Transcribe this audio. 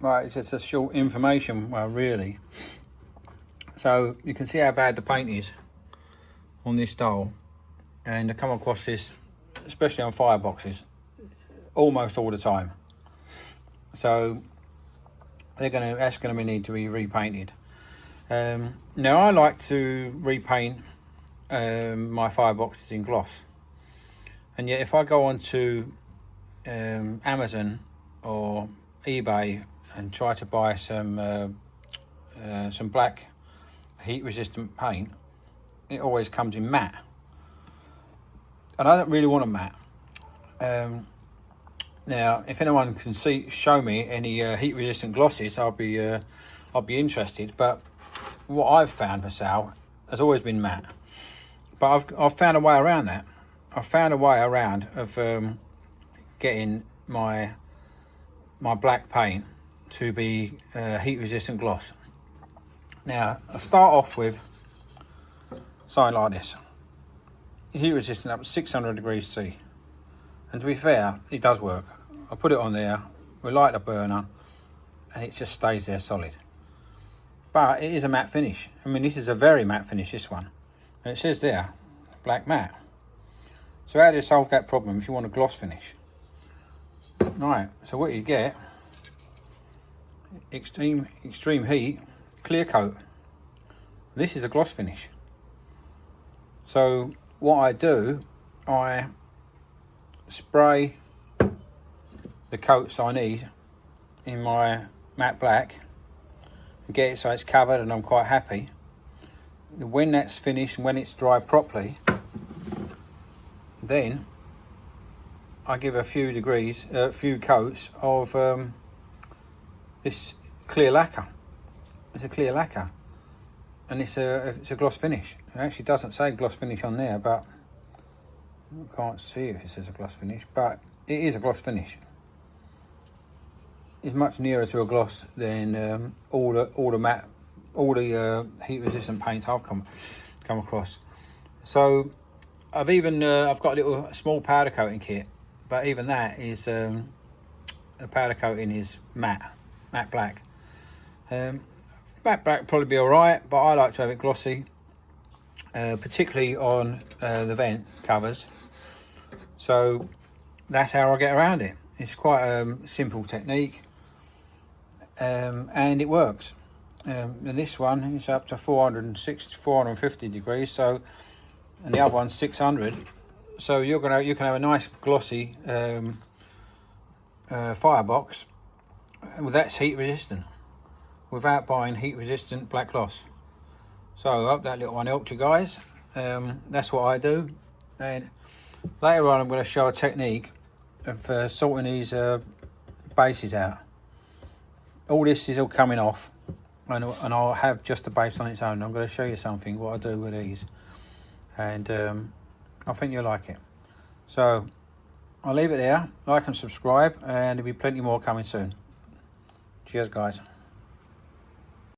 Right, it's just a short information, well, really. So you can see how bad the paint is on this dial, and I come across this, especially on fireboxes, almost all the time. So that's gonna need to be repainted. Now I like to repaint my fireboxes in gloss, and yet if I go on to Amazon or eBay and try to buy some black heat resistant paint, it always comes in matte, and I don't really want a matte. Now if anyone can show me any heat resistant glosses, I'll be interested, but what I've found for sale has always been matte. But I've found a way around that. I've found a way around of getting my black paint to be heat resistant gloss. Now I start off with something like this, heat resistant up to 600 degrees C, and to be fair, it does work. I put it on there, we light the burner, and it just stays there solid. But it is a matte finish. I mean, this is a very matte finish, this one, and it says there black matte. So how do you solve that problem if you want a gloss finish? Right, so what you get, extreme heat clear coat. This is a gloss finish. So what I do, I spray the coats I need in my matte black and get it so it's covered, and I'm quite happy. When that's finished and when it's dry properly, then I give a few coats of this clear lacquer. It's a clear lacquer, and it's a gloss finish. It actually doesn't say gloss finish on there, but I can't see if it says a gloss finish, but it is a gloss finish. It's much nearer to a gloss than all the heat resistant paints I've come across. So I've got a small powder coating kit, but even that is the powder coating is matte black. Matte black probably be all right, but I like to have it glossy, particularly on the vent covers. So that's how I get around it. It's quite a simple technique, and it works. And this one is up to 450 degrees, so, and the other one's 600. So you can have a nice glossy firebox, and that's heat resistant, without buying heat resistant black gloss. So I hope that little one helped you guys. That's what I do, and later on I'm going to show a technique of sorting these bases out. All this is all coming off, and I'll have just the base on its own. I'm going to show you something what I do with these, and I think you'll like it. So I'll leave it there. Like and subscribe, and there'll be plenty more coming soon. Cheers guys.